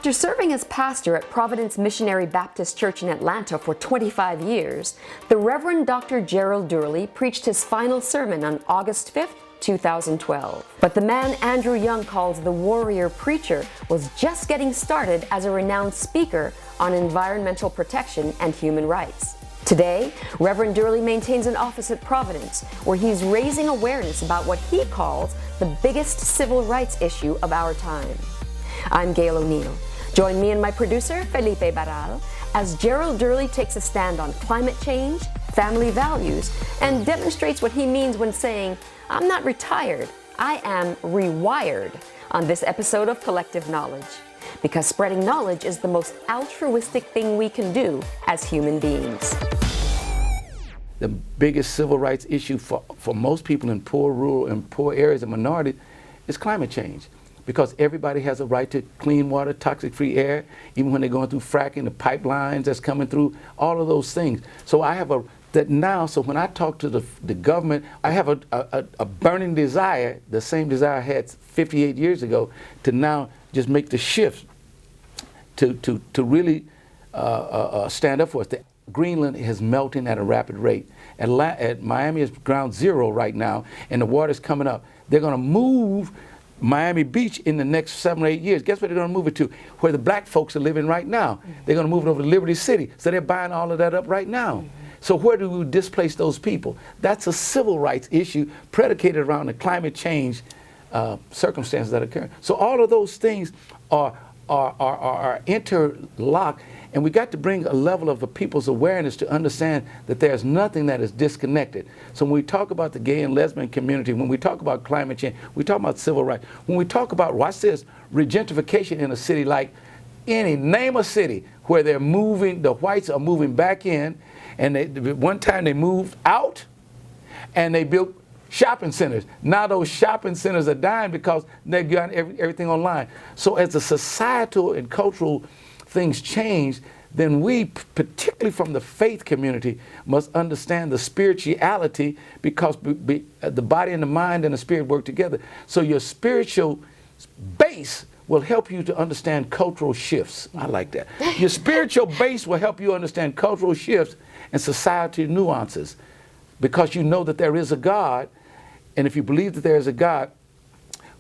After serving as pastor at Providence Missionary Baptist Church in Atlanta for 25 years, the Reverend Dr. Gerald Durley preached his final sermon on August 5th, 2012. But the man Andrew Young calls the warrior preacher was just getting started as a renowned speaker on environmental protection and human rights. Today, Reverend Durley maintains an office at Providence where he's raising awareness about what he calls the biggest civil rights issue of our time. I'm Gail O'Neill. Join me and my producer, Felipe Barral, as Gerald Durley takes a stand on climate change, family values, and demonstrates what he means when saying, "I'm not retired, I am rewired," on this episode of Collective Knowledge. Because spreading knowledge is the most altruistic thing we can do as human beings. The biggest civil rights issue for most people in poor, rural, and poor areas and minorities is climate change. Because everybody has a right to clean water, toxic-free air, even when they're going through fracking, the pipelines that's coming through, all of those things. So I have so when I talk to the government, I have a burning desire, the same desire I had 58 years ago, to now just make the shift to really stand up for us. Greenland is melting at a rapid rate. At Miami is ground zero right now, and the water's coming up. They're going to move Miami Beach in the next 7 or 8 years. Guess where they're going to move it to? Where the black folks are living right now. They're going to move it over to Liberty City. So they're buying all of that up right now. So where do we displace those people? That's a civil rights issue predicated around the climate change circumstances that occur. So all of those things are interlocked, and we got to bring a level of the people's awareness to understand that there's nothing that is disconnected. So when we talk about the gay and lesbian community, when we talk about climate change, we talk about civil rights. When we talk about, watch this, regentrification in a city like name a city where they're moving, the whites are moving back in, and one time they moved out and they built shopping centers. Now those shopping centers are dying because they've got everything online. So as the societal and cultural things change, then we, particularly from the faith community, must understand the spirituality, because the body and the mind and the spirit work together. So your spiritual base will help you to understand cultural shifts. I like that. Your spiritual base will help you understand cultural shifts and society nuances, because you know that there is a God. And if you believe that there is a God,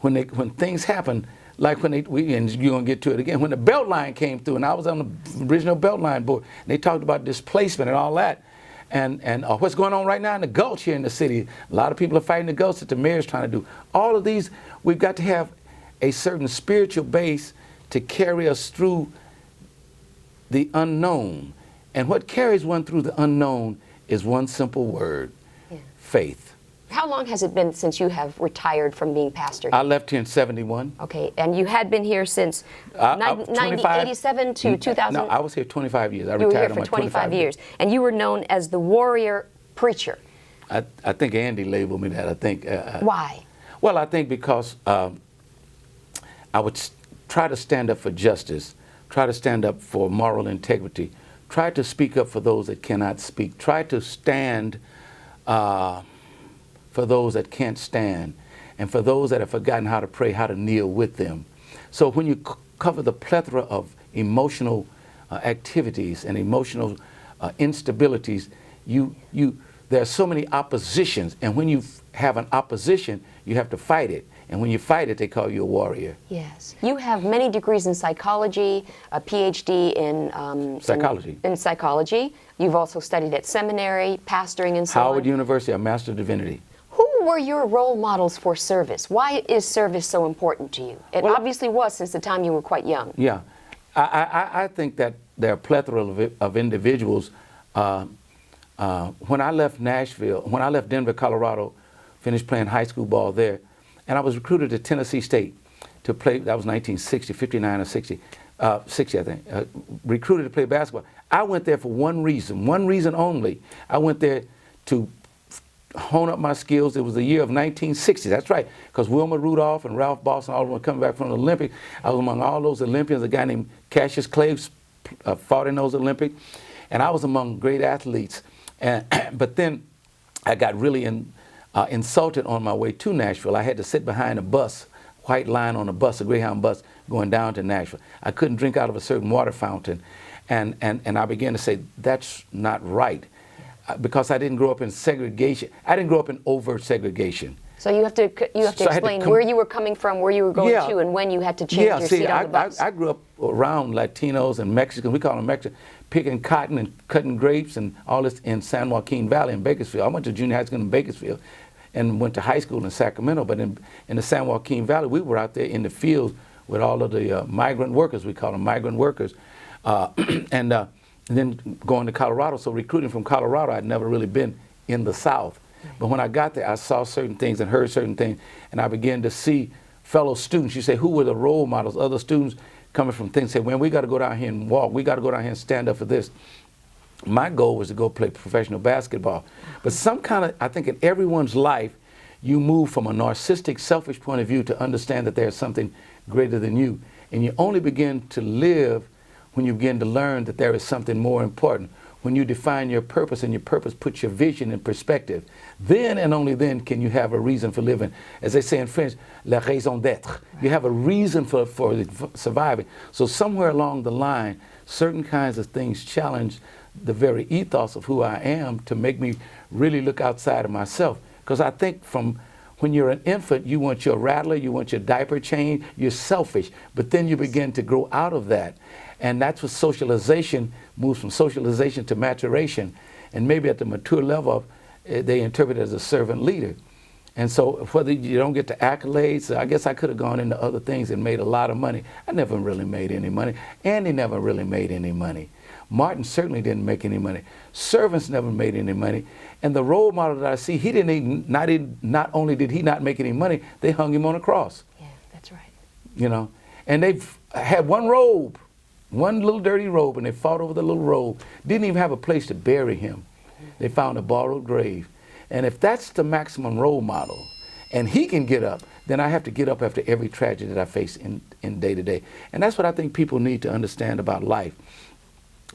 when things happen, like and you're going to get to it again, when the Beltline came through, and I was on the original Beltline board, they talked about displacement and all that, and what's going on right now in the Gulch here in the city. A lot of people are fighting the Gulch that the mayor's trying to do. All of these, we've got to have a certain spiritual base to carry us through the unknown. And what carries one through the unknown is one simple word, faith. How long has it been since you have retired from being pastor? I left here in 71. Okay, and you had been here since 1987 to 2000? No, I was here 25 years. You were here for 25 years. And you were known as the warrior preacher. I think Andy labeled me that. I think. Why? Well, I think because I would try to stand up for justice, try to stand up for moral integrity, try to speak up for those that cannot speak, try to stand for those that can't stand, and for those that have forgotten how to pray, how to kneel with them. So when you cover the plethora of emotional activities and emotional instabilities, there are so many oppositions, and when you have an opposition, you have to fight it. And when you fight it, they call you a warrior. Yes. You have many degrees in psychology, a PhD in psychology. In psychology. You've also studied at seminary, pastoring, and so on. Howard University, a Master of Divinity. Who were your role models for service? Why is service so important to you? It obviously was since the time you were quite young. Yeah. I think that there are a plethora of individuals. When I left Denver, Colorado, finished playing high school ball there, and I was recruited to Tennessee State to play. That was 1960, 59 or 60, 60 I think. Recruited to play basketball. I went there for one reason only. I went there to hone up my skills. It was the year of 1960. That's right, because Wilma Rudolph and Ralph Boston, all of them were coming back from the Olympics. I was among all those Olympians. A guy named Cassius Clay fought in those Olympics, and I was among great athletes. But then I got really insulted on my way to Nashville. I had to sit behind a bus white line on a bus, a Greyhound bus, going down to Nashville. I couldn't drink out of a certain water fountain. And I began to say, that's not right. Because I didn't grow up in segregation. I didn't grow up in overt segregation. So you have to explain where you were coming from, where you were going to, and when you had to change your seat on the bus. I grew up around Latinos and Mexicans. We call them Mexicans, picking cotton and cutting grapes and all this in San Joaquin Valley in Bakersfield. I went to junior high school in Bakersfield and went to high school in Sacramento. But in the San Joaquin Valley, we were out there in the fields with all of the migrant workers. We call them migrant workers. And then going to Colorado. So recruiting from Colorado, I'd never really been in the South. But when I got there, I saw certain things and heard certain things, and I began to see fellow students. You say, who were the role models? Other students coming from things say, man, we got to go down here and walk. We got to go down here and stand up for this. My goal was to go play professional basketball. But I think in everyone's life, you move from a narcissistic, selfish point of view to understand that there's something greater than you. And you only begin to live when you begin to learn that there is something more important. When you define your purpose and your purpose puts your vision in perspective, then and only then can you have a reason for living. As they say in French, la raison d'être. You have a reason for surviving. So somewhere along the line, certain kinds of things challenge the very ethos of who I am to make me really look outside of myself. Because I think from when you're an infant, you want your rattler, you want your diaper changed, you're selfish. But then you begin to grow out of that. And that's what socialization moves from socialization to maturation. And maybe at the mature level, they interpret it as a servant leader. And so whether you don't get the accolades, I guess I could have gone into other things and made a lot of money. I never really made any money. Andy never really made any money. Martin certainly didn't make any money. Servants never made any money. And the role model that I see, not only did he not make any money, they hung him on a cross. Yeah, that's right. You know, and they've had one robe. One little dirty robe, and they fought over the little robe. Didn't even have a place to bury him. They found a borrowed grave. And if that's the maximum role model, and he can get up, then I have to get up after every tragedy that I face in day to day. And that's what I think people need to understand about life.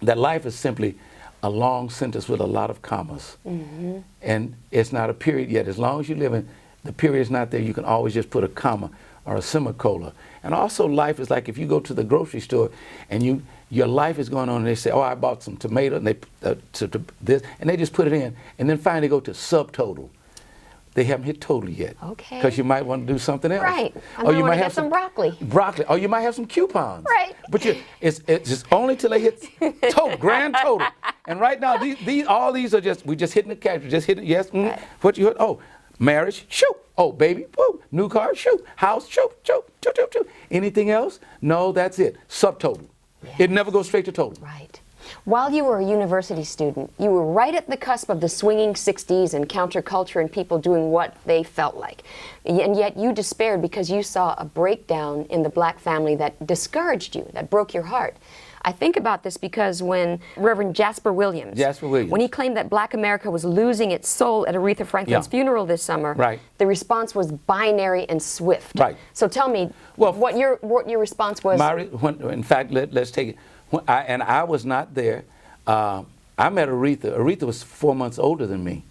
That life is simply a long sentence with a lot of commas. Mm-hmm. And it's not a period yet. As long as you're living, the period is not there. You can always just put a comma or a semicolon. And also life is like if you go to the grocery store and your life is going on and they say, oh, I bought some tomato and they this, and they just put it in, and then finally go to subtotal. They haven't hit total yet. Okay. Because you might want to do something else. Right. Or you might have some broccoli. Broccoli. Or you might have some coupons. Right. But it's just only till they hit total, grand total. And right now, all these are we just hitting the cash. Just hitting, yes, right. What you heard? Oh, marriage, shoot. Oh, baby, woo. New car, shoot. House, shoot. Anything else? No, that's it. Subtotal. Yes. It never goes straight to total. Right. While you were a university student, you were right at the cusp of the swinging 60s and counterculture and people doing what they felt like. And yet you despaired because you saw a breakdown in the black family that discouraged you, that broke your heart. I think about this because when Reverend Jasper Williams, when he claimed that black America was losing its soul at Aretha Franklin's funeral this summer, the response was binary and swift. Right. So tell me what your response was. In fact, let's take it. I was not there. I met Aretha. Aretha was 4 months older than me.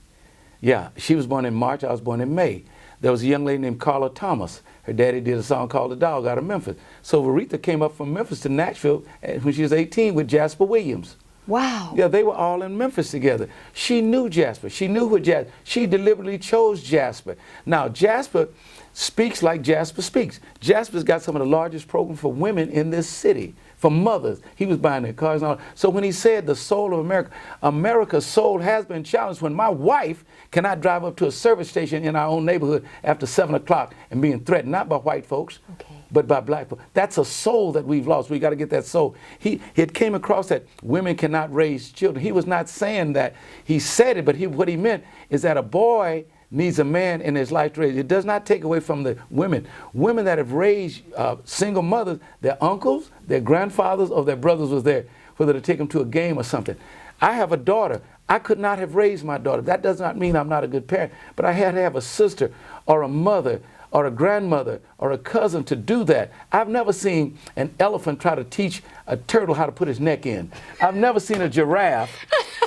Yeah, she was born in March, I was born in May. There was a young lady named Carla Thomas. Her daddy did a song called The Dog out of Memphis. So Aretha came up from Memphis to Nashville when she was 18 with Jasper Williams. Wow. Yeah, they were all in Memphis together. She knew Jasper. She knew what Jasper. She deliberately chose Jasper. Now, Jasper speaks like Jasper speaks. Jasper's got some of the largest programs for women in this city, for mothers. He was buying their cars and all. So when he said the soul of America, America's soul has been challenged when my wife cannot drive up to a service station in our own neighborhood after 7 o'clock and being threatened, not by white folks, but by black folks. That's a soul that we've lost. We got to get that soul. He came across that women cannot raise children. He was not saying that. He said it, but what he meant is that a boy needs a man in his life to raise. It does not take away from the women. Women that have raised single mothers, their uncles, their grandfathers, or their brothers was there, whether to take them to a game or something. I have a daughter. I could not have raised my daughter. That does not mean I'm not a good parent, but I had to have a sister or a mother or a grandmother or a cousin to do that. I've never seen an elephant try to teach a turtle how to put his neck in. I've never seen a giraffe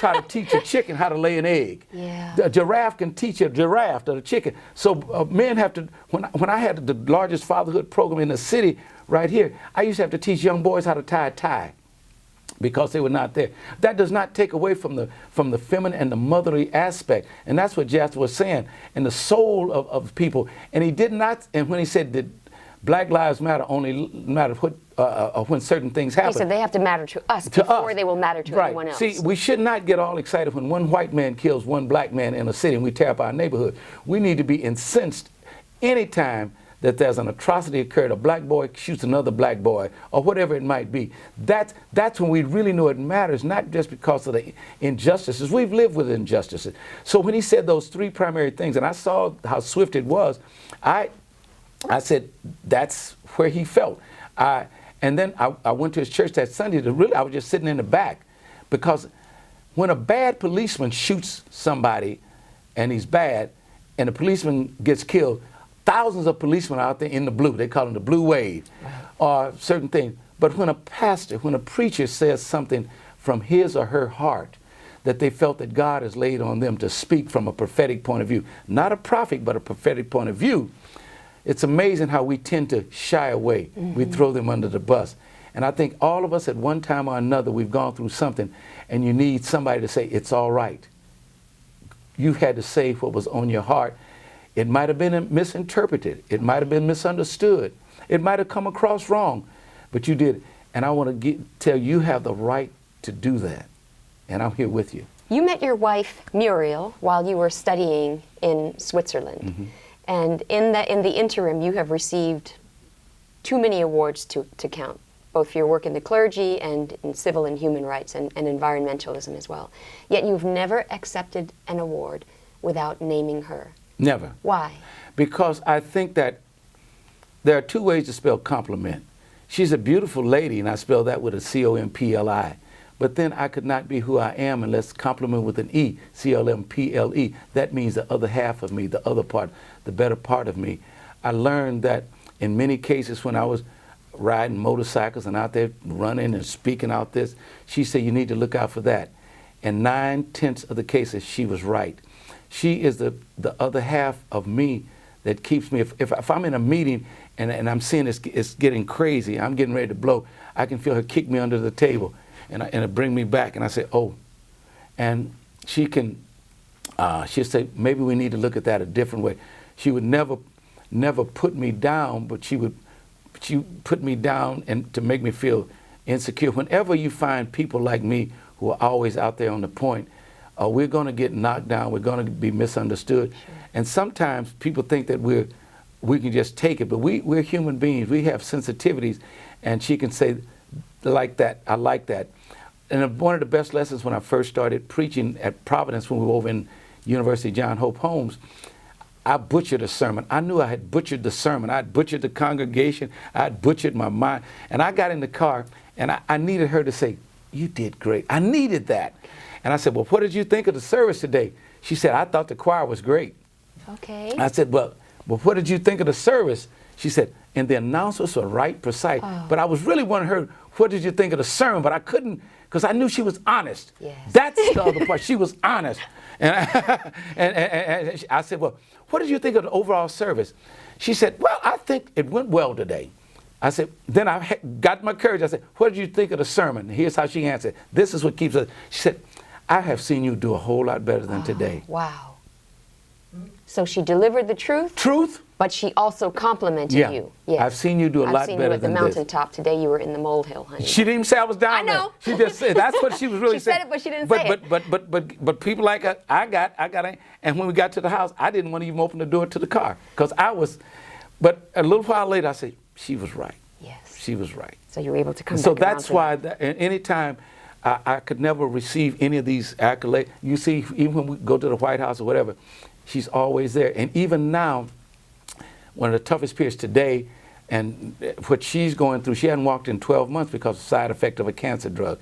try to teach a chicken how to lay an egg. Yeah. A giraffe can teach a giraffe or a chicken. So men have to, when I had the largest fatherhood program in the city right here, I used to have to teach young boys how to tie a tie because they were not there. That does not take away from the feminine and the motherly aspect. And that's what Jasper was saying, and the soul of people. And he did not, and when he said that Black Lives Matter only matter when certain things happen. He said they have to matter to us before they will matter to everyone else. See, we should not get all excited when one white man kills one black man in a city and we tear up our neighborhood. We need to be incensed anytime that there's an atrocity occurred, a black boy shoots another black boy, or whatever it might be. That's when we really know it matters, not just because of the injustices. We've lived with injustices. So when he said those three primary things, and I saw how swift it was, I said, that's where he felt. And then I went to his church that Sunday. I was just sitting in the back, because when a bad policeman shoots somebody and he's bad, and the policeman gets killed, thousands of policemen are out there in the blue. They call them the blue wave, or certain things. But when a pastor, when a preacher says something from his or her heart that they felt that God has laid on them to speak from a prophetic point of view, not a prophet, but a prophetic point of view, it's amazing how we tend to shy away. Mm-hmm. We throw them under the bus. And I think all of us at one time or another, we've gone through something, and you need somebody to say, it's all right. You had to say what was on your heart. It might have been misinterpreted. It might have been misunderstood. It might have come across wrong, but you did. And I want to tell you have the right to do that. And I'm here with you. You met your wife, Muriel, while you were studying in Switzerland. Mm-hmm. And in the interim, you have received too many awards to count, both for your work in the clergy and in civil and human rights and environmentalism as well. Yet you've never accepted an award without naming her. Never. Why? Because I think that there are two ways to spell compliment. She's a beautiful lady, and I spell that with a C-O-M-P-L-I. But then I could not be who I am unless compliment with an E, C-L-M-P-L-E. That means the other half of me, the other part, the better part of me. I learned that in many cases when I was riding motorcycles and out there running and speaking out this, she said, you need to look out for that. And 9/10 of the cases, she was right. She is the other half of me that keeps me. If I'm in a meeting and I'm seeing it's getting crazy, I'm getting ready to blow, I can feel her kick me under the table and it bring me back. And I say, oh. And she'll say, maybe we need to look at that a different way. She would never put me down, but she put me down and to make me feel insecure. Whenever you find people like me who are always out there on the point, we're going to get knocked down. We're going to be misunderstood. Sure. And sometimes people think that we can just take it, but we're human beings. We have sensitivities, and she can say, like that, I like that. And one of the best lessons when I first started preaching at Providence when we were over in University John Hope Holmes, I butchered a sermon. I knew I had butchered the sermon. I had butchered the congregation. I had butchered my mind. And I got in the car, and I needed her to say, you did great. I needed that. And I said, well, what did you think of the service today? She said, I thought the choir was great. Okay. I said, well, what did you think of the service? She said, and the announcers were right, precise. Oh. But I was really wanting her, what did you think of the sermon? But I couldn't, because I knew she was honest. Yes. That's the other part. She was honest. And I said, well, what did you think of the overall service? She said, well, I think it went well today. I said, then I got my courage. I said, what did you think of the sermon? Here's how she answered. This is what keeps us. She said, I have seen you do a whole lot better than today. Wow. So she delivered the truth? Truth. But she also complimented you. Yes. I've seen you do a lot better than this. I've seen you at the mountaintop. Today you were in the molehill, honey. She didn't even say I was down there. I know. She just said, that's what she was really saying. She said it, but she didn't say it. But people like her, I got, and when we got to the house, I didn't want to even open the door to the car. Because but a little while later, I said, she was right. Yes. She was right. So you were able to come back. So that's why, any time I could never receive any of these accolades. You see, even when we go to the White House or whatever, she's always there. And even now, one of the toughest periods today, and what she's going through, she hadn't walked in 12 months because of the side effect of a cancer drug.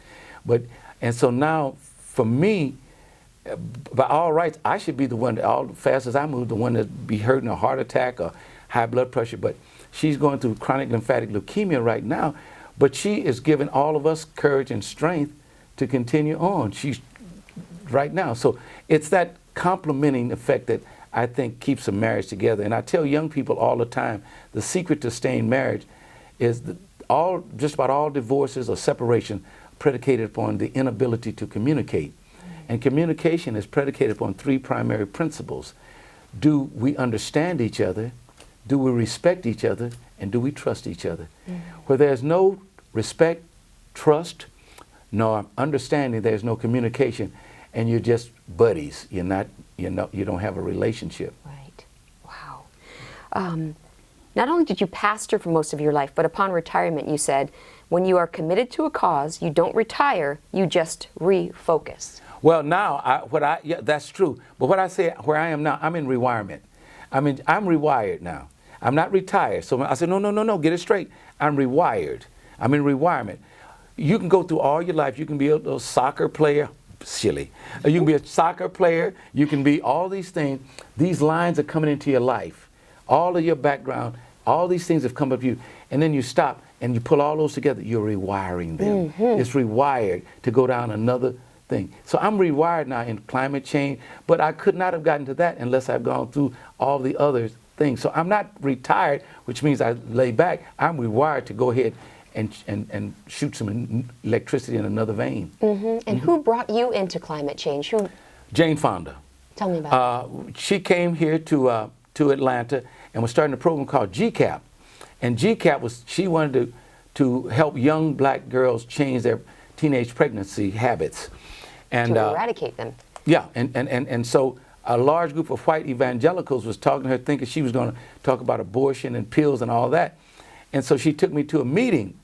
And so now, for me, by all rights, I should be the one, all the fast as I move, the one that be hurting a heart attack or high blood pressure. But she's going through chronic lymphatic leukemia right now. But she is giving all of us courage and strength to continue on. She's right now. So it's that complementing effect that I think keeps a marriage together. And I tell young people all the time, the secret to staying married is just about all divorces or separation predicated upon the inability to communicate. And communication is predicated upon three primary principles. Do we understand each other? Do we respect each other? And do we trust each other? Where there's no respect, trust, nor understanding, there's no communication, and you're just buddies. You don't have a relationship. Right. Wow. Not only did you pastor for most of your life, but upon retirement, you said, when you are committed to a cause, you don't retire, you just refocus. Well, now, yeah, that's true. But what I say, where I am now, I'm in rewirement. I'm rewired now. I'm not retired. So I said, no, get it straight. I'm rewired. I'm in rewirement. You can go through all your life. You can be a soccer player, silly. You can be a soccer player. You can be all these things. These lines are coming into your life. All of your background, all these things have come up to you. And then you stop and you pull all those together. You're rewiring them. It's rewired to go down another thing. So I'm rewired now in climate change, but I could not have gotten to that unless I've gone through all the other things. So I'm not retired, which means I lay back. I'm rewired to go ahead and shoot some electricity in another vein. And who brought you into climate change? Jane Fonda. Tell me about it. She came here to Atlanta and was starting a program called GCAP. And GCAP she wanted to help young black girls change their teenage pregnancy habits. And, to eradicate them. Yeah, and so a large group of white evangelicals was talking to her thinking she was going to talk about abortion and pills and all that. And so she took me to a meeting.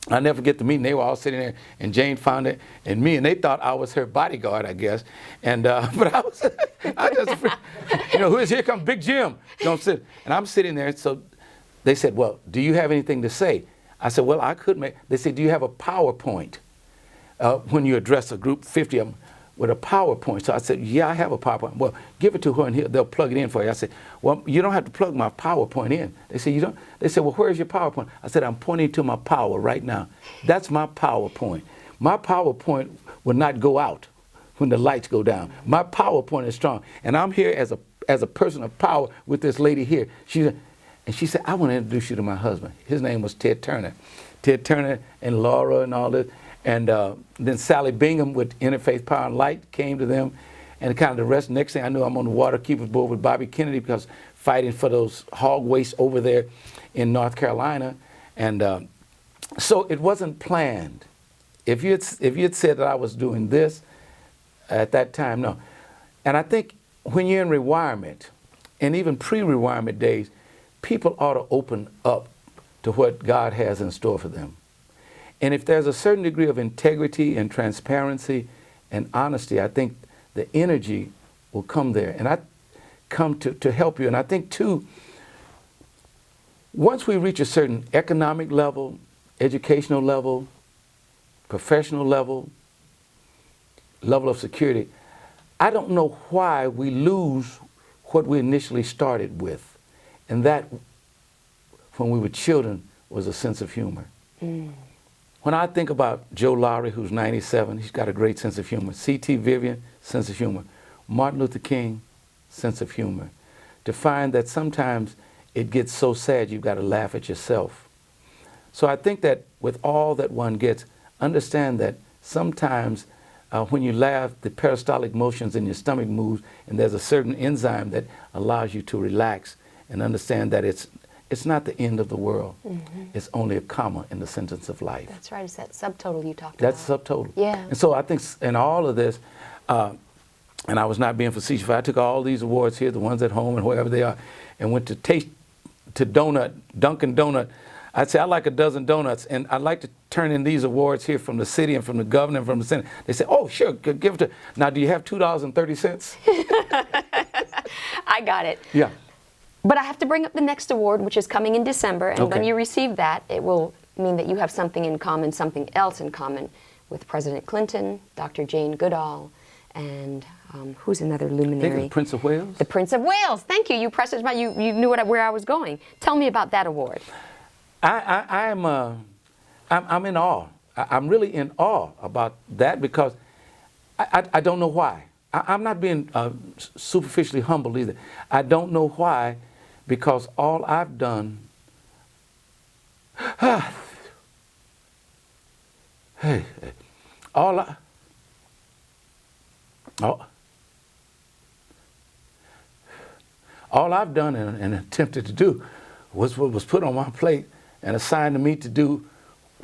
I'll never forget the meeting. They were all sitting there, and Jane Fonda and me, and they thought I was her bodyguard, I guess. And but I just, here comes Big Jim. Don't sit. And I'm sitting there. So they said, well, do you have anything to say? I said, well, I could make. They said, do you have a PowerPoint when you address a group, 50 of them, with a PowerPoint? So I said, yeah, I have a PowerPoint. Well, give it to her and they'll plug it in for you. I said, well, you don't have to plug my PowerPoint in. They said, you don't? They said, well, where's your PowerPoint? I said, I'm pointing to my power right now. That's my PowerPoint. My PowerPoint will not go out when the lights go down. My PowerPoint is strong. And I'm here as a person of power with this lady here. She said, I want to introduce you to my husband. His name was Ted Turner. Ted Turner and Laura and all this. And then Sally Bingham with Interfaith Power and Light came to them, and kind of the rest. Next thing I knew, I'm on the Water Keepers Board with Bobby Kennedy because fighting for those hog waste over there in North Carolina. And so it wasn't planned. If you had said that I was doing this at that time, no. And I think when you're in rewirement, and even pre-rewirement days, people ought to open up to what God has in store for them. And if there's a certain degree of integrity and transparency and honesty, I think the energy will come there. And I come to help you. And I think, too, once we reach a certain economic level, educational level, professional level of security, I don't know why we lose what we initially started with. And that, when we were children, was a sense of humor. When I think about Joe Lowry, who's 97, he's got a great sense of humor. C.T. Vivian, sense of humor. Martin Luther King, sense of humor. To find that sometimes it gets so sad you've got to laugh at yourself. So I think that with all that one gets, understand that sometimes when you laugh, the peristaltic motions in your stomach moves, and there's a certain enzyme that allows you to relax and understand that it's not the end of the world. It's only a comma in the sentence of life. That's right. It's that subtotal you talked about. That's subtotal. Yeah. And so I think in all of this, and I was not being facetious, if I took all these awards here, the ones at home and wherever they are, and went to Dunkin' Donut, I'd say I like a dozen donuts, and I'd like to turn in these awards here from the city and from the governor and from the Senate. They say, oh, sure, give it to. Now, do you have $2.30? I got it. Yeah. But I have to bring up the next award, which is coming in December, and Okay. when you receive that, it will mean that you have something in common, something else in common with President Clinton, Dr. Jane Goodall, and who's another luminary? I think the Prince of Wales. The Prince of Wales. Thank you. You pressed it. You knew where I was going. Tell me about that award. I'm in awe. I'm really in awe about that because I don't know why. I'm not being superficially humble either. I don't know why, because all I've done, hey, all I've done and attempted to do was what was put on my plate and assigned to me to do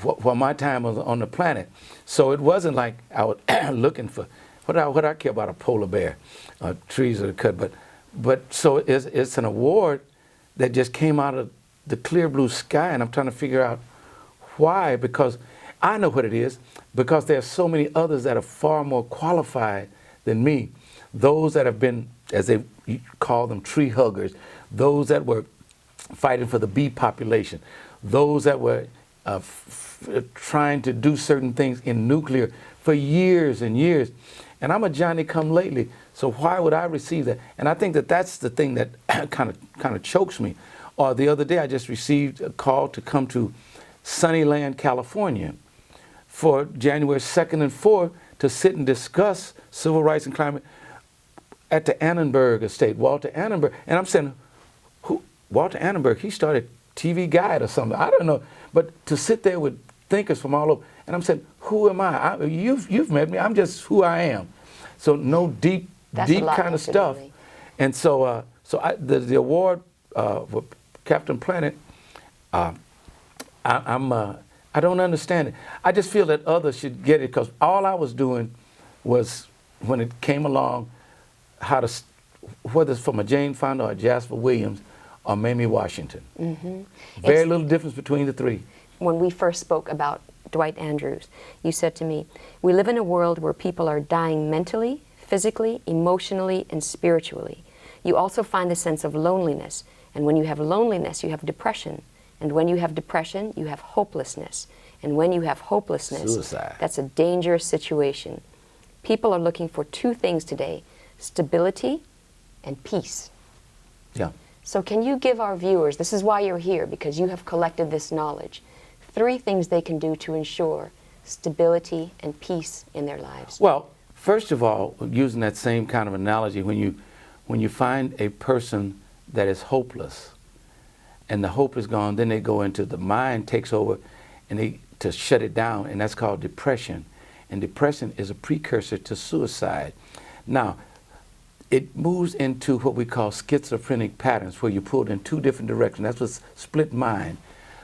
while my time was on the planet. So it wasn't like I was looking for, what I care about a polar bear, trees that are cut, but so it's an award that just came out of the clear blue sky, and I'm trying to figure out why, because I know what it is, because there are so many others that are far more qualified than me. Those that have been, as they call them, tree huggers, those that were fighting for the bee population, those that were trying to do certain things in nuclear for years and years. And I'm a Johnny-come-lately, so why would I receive that? And I think that that's the thing that kind of chokes me. Or the other day, I just received a call to come to Sunnyland, California, for January 2nd and 4th to sit and discuss civil rights and climate at the Annenberg estate, Walter Annenberg. And I'm saying, who? Walter Annenberg, he started TV Guide or something. I don't know. But to sit there with thinkers from all over, and I'm saying, who am I? You've met me. I'm just who I am. So no deep kind of stuff. And so the award for Captain Planet, I don't understand it. I just feel that others should get it, because all I was doing was, when it came along, whether it's from a Jane Fonda or a Jasper Williams or Mamie Washington. Mm-hmm. Very little difference between the three. When we first spoke about Dwight Andrews, you said to me, we live in a world where people are dying mentally, physically, emotionally, and spiritually. You also find a sense of loneliness. And when you have loneliness, you have depression. And when you have depression, you have hopelessness. And when you have hopelessness, suicide. That's a dangerous situation. People are looking for two things today: stability and peace. Yeah. So can you give our viewers, this is why you're here, because you have collected this knowledge, 3 things they can do to ensure stability and peace in their lives? Well, first of all, using that same kind of analogy, when you find a person that is hopeless and the hope is gone, then they go into, the mind takes over and to shut it down, and that's called depression. And depression is a precursor to suicide. Now, it moves into what we call schizophrenic patterns, where you pulled in 2 different directions. That's what's split mind.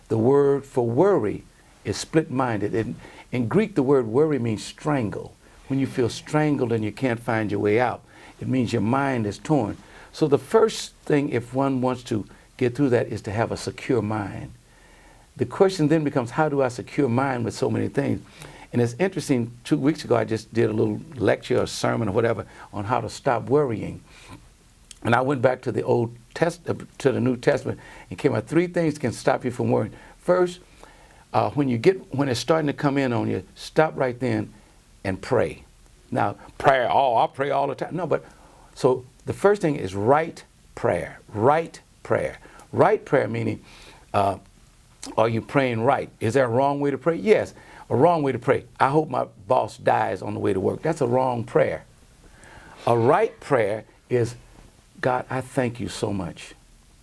The word for worry is split-minded. In Greek, the word worry means strangle. When you feel strangled and you can't find your way out, it means your mind is torn. So the first thing, if one wants to get through that, is to have a secure mind. The question then becomes, how do I secure mind with so many things? And it's interesting, 2 weeks ago I just did a little lecture or sermon or whatever on how to stop worrying. And I went back to the to the New Testament and came out 3 things that can stop you from worrying. First, when it's starting to come in on you, stop right then and pray. Now, prayer, I pray all the time. No, but so the first thing is right prayer. Right prayer. Right prayer meaning, are you praying right? Is there a wrong way to pray? Yes. A wrong way to pray: I hope my boss dies on the way to work. That's a wrong prayer. A right prayer is, God, I thank you so much.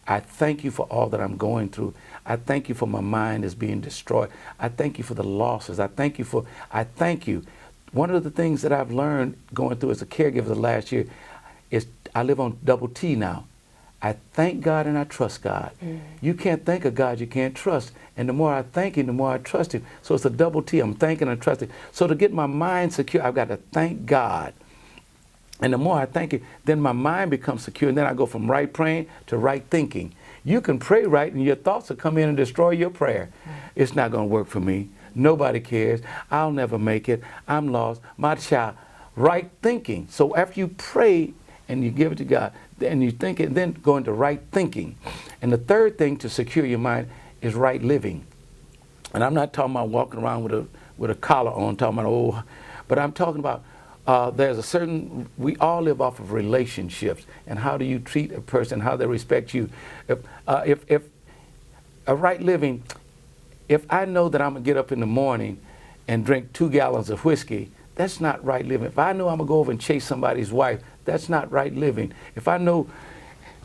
I thank you for all that I'm going through. I thank you for my mind is being destroyed. I thank you for the losses. I thank you. One of the things that I've learned going through as a caregiver the last year is I live on double T now. I thank God and I trust God. You can't thank a God you can't trust. And the more I thank him, the more I trust him. So it's a double T. I'm thanking and trusting. So to get my mind secure, I've got to thank God. And the more I thank him, then my mind becomes secure. And then I go from right praying to right thinking. You can pray right and your thoughts will come in and destroy your prayer. It's not going to work for me. Nobody cares. I'll never make it. I'm lost. My child. Right thinking. So after you pray and you give it to God, and you think it, then go into right thinking. And the third thing to secure your mind is right living. And I'm not talking about walking around with a collar on, talking about, but I'm talking about we all live off of relationships, and how do you treat a person, how they respect you. If a right living, if I know that I'm gonna get up in the morning and drink 2 gallons of whiskey, that's not right living. If I know I'm going to go over and chase somebody's wife, that's not right living. If I know,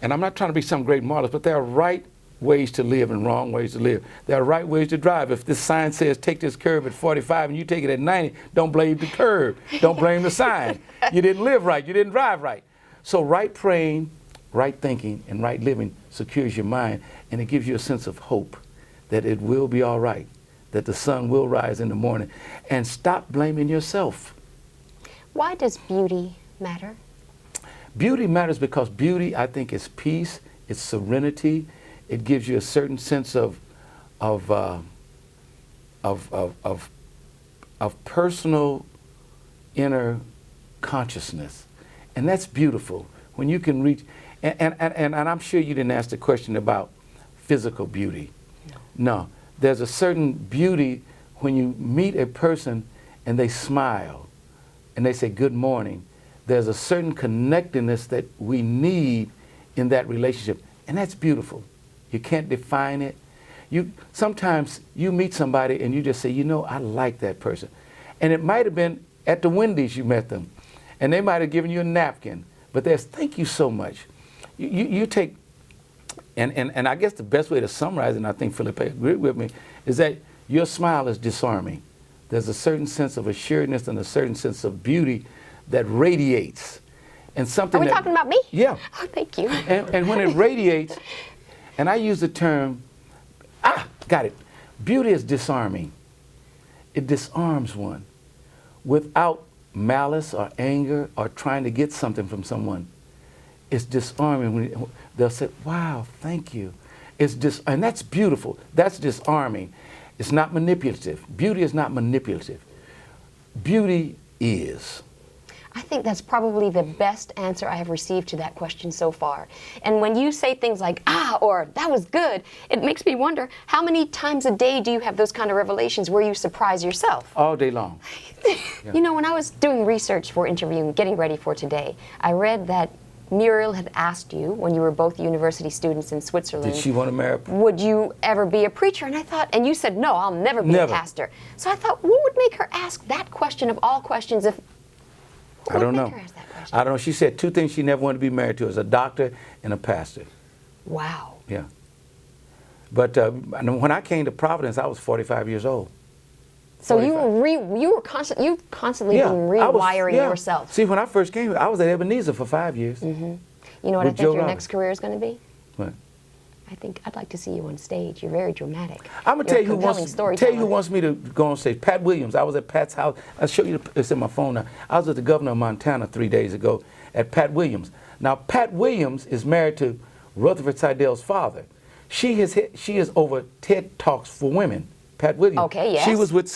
and I'm not trying to be some great moralist, but there are right ways to live and wrong ways to live. There are right ways to drive. If this sign says take this curve at 45 and you take it at 90, don't blame the curve. Don't blame the sign. You didn't live right. You didn't drive right. So right praying, right thinking, and right living secures your mind, and it gives you a sense of hope that it will be all right, that the sun will rise in the morning. And stop blaming yourself. Why does beauty matter? Beauty matters because beauty, I think, is peace, it's serenity. It gives you a certain sense of personal inner consciousness, and that's beautiful. When you can reach, and I'm sure you didn't ask the question about physical beauty. No, there's a certain beauty when you meet a person and they smile, and they say good morning. There's a certain connectedness that we need in that relationship, and that's beautiful. You can't define it. Sometimes you meet somebody and you just say, you know, I like that person. And it might have been at the Wendy's you met them, and they might have given you a napkin, but there's thank you so much. You take, and I guess the best way to summarize it, and I think Felipe agreed with me, is that your smile is disarming. There's a certain sense of assuredness and a certain sense of beauty that radiates. And something Are we talking about me? Yeah. Oh, thank you. And when it radiates, and I use the term, got it. Beauty is disarming. It disarms one without malice or anger or trying to get something from someone. It's disarming when they'll say, wow, thank you. And that's beautiful. That's disarming. It's not manipulative. Beauty is not manipulative. Beauty is. I think that's probably the best answer I have received to that question so far. And when you say things like, or that was good, it makes me wonder, how many times a day do you have those kind of revelations where you surprise yourself? All day long. Yeah. You know, when I was doing research for interviewing, getting ready for today, I read that Muriel had asked you, when you were both university students in Switzerland, did she want to marry? Would you ever be a preacher? And I thought, and you said, no, I'll never be a pastor. So I thought, what would make her ask that question of all questions if I don't know. I don't know. She said two things she never wanted to be married to: as a doctor and a pastor. Wow. Yeah. But when I came to Providence, I was 45 years old. So you were constantly been rewiring yourself. See, when I first came, I was at Ebenezer for 5 years. Mm-hmm. You know what I think your next career is going to be? What? I think I'd like to see you on stage. You're very dramatic. I'm gonna tell you who wants me to go on stage. Pat Williams. I was at Pat's house. I'll show you. It's in my phone now. I was with the governor of Montana 3 days ago at Pat Williams. Now Pat Williams is married to Rutherford Seidel's father. She is over TED Talks for Women. Pat Williams. Okay. Yes. She was with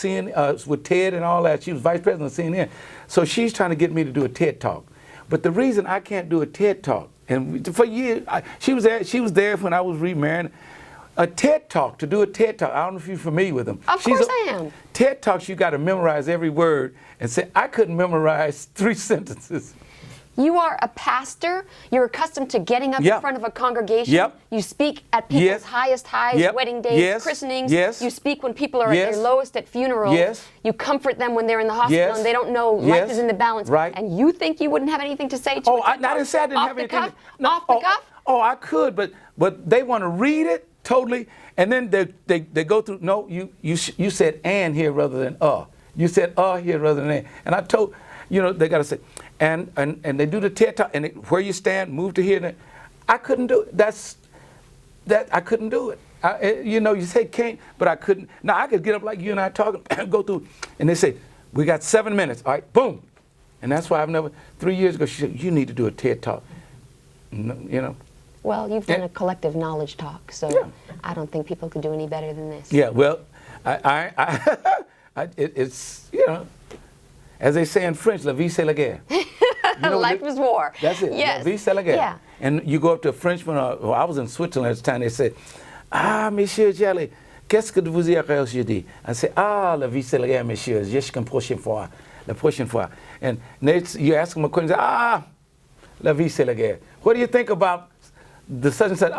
with TED and all that. She was vice president of CNN. So she's trying to get me to do a TED Talk. But the reason I can't do a TED Talk, and for years, she was there when I was remarried. A TED Talk, to do a TED Talk, I don't know if you're familiar with them. Of course I am. TED Talks, you got to memorize every word, and say, I couldn't memorize 3 sentences. You are a pastor. You're accustomed to getting up in front of a congregation. Yep. You speak at people's highest highs, wedding days, christenings. Yes. You speak when people are at their lowest at funerals. Yes. You comfort them when they're in the hospital and they don't know life is in the balance. Right. And you think you wouldn't have anything to say to I didn't say I didn't have anything. Off the cuff? Oh, I could, but they want to read it totally, and then they go through. No, you said and here rather than You said here rather than and. And I told, they got to say. And they do the TED Talk, and where you stand, move to here. I couldn't do it. I couldn't do it. You say can't, but I couldn't. Now I could get up like you and I talking, go through, and they say, we got 7 minutes. All right, boom. And that's why 3 years ago, she said, you need to do a TED Talk. Well, you've done a collective knowledge talk, so I don't think people could do any better than this. Yeah, well, it's, as they say in French, la vie c'est la guerre. Life is war. That's it. Yes. La vie c'est la guerre. Yeah. And you go up to a Frenchman, I was in Switzerland at the time, they said, Monsieur Jelly, qu'est-ce que vous avez aujourd'hui? I say, la vie c'est la guerre, monsieur, jusqu'à la prochaine fois. And you ask them a question, la vie c'est la guerre. What do you think about the such and such?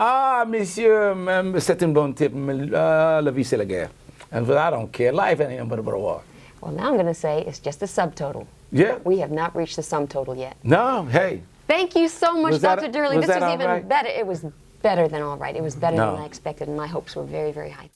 Monsieur, c'est une bonne type, la vie c'est la guerre. And I don't care, life ain't but a war. Well, now I'm going to say it's just a subtotal. Yeah. We have not reached the sum total yet. No, hey. Thank you so much, Was that- Dr. Durley. was This that was all even right? better. It was better than all right. It was better No. than I expected, and my hopes were very, very high.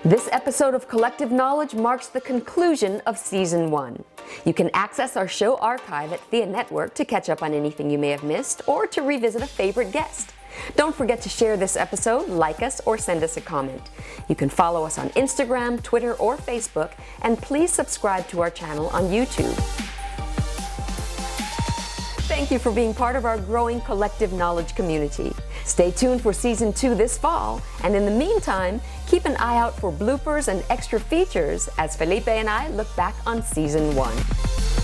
This episode of Collective Knowledge marks the conclusion of Season 1. You can access our show archive at Thea Network to catch up on anything you may have missed or to revisit a favorite guest. Don't forget to share this episode, like us, or send us a comment. You can follow us on Instagram, Twitter, or Facebook, and please subscribe to our channel on YouTube. Thank you for being part of our growing collective knowledge community. Stay tuned for Season 2 this fall, and in the meantime, keep an eye out for bloopers and extra features as Felipe and I look back on Season 1.